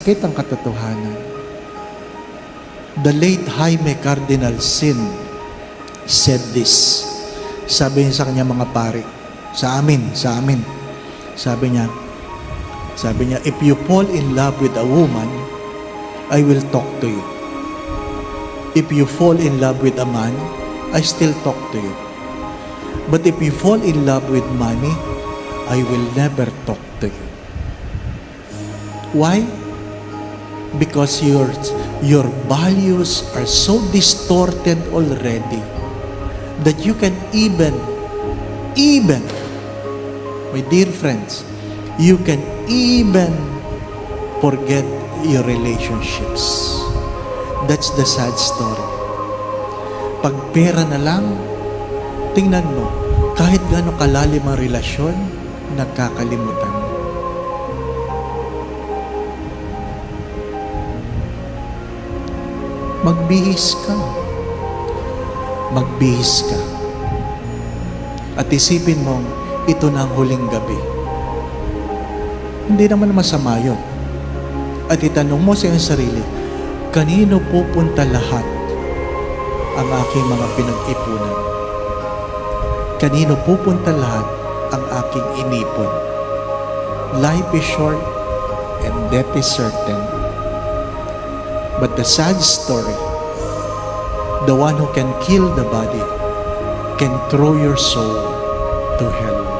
Bakit ang katotohanan? The late Jaime Cardinal Sin said this. Sabi niya sa kanya mga pare, sa amin. Sabi niya, if you fall in love with a woman, I will talk to you. If you fall in love with a man, I still talk to you. But if you fall in love with money, I will never talk to you. Why? Because your values are so distorted already that you can even, my dear friends, you can even forget your relationships. That's the sad story. Pag pera na lang, tingnan mo, kahit gaano kalalim ang relasyon, nagkakalimutan. Magbihis ka. At isipin mong, ito na ang huling gabi. Hindi naman masama yun. At itanong mo sa iyong sarili, kanino pupunta lahat ang aking mga pinag-ipunan? Kanino pupunta lahat ang aking inipon? Life is short and death is certain. But the sad story, the one who can kill the body can throw your soul to hell.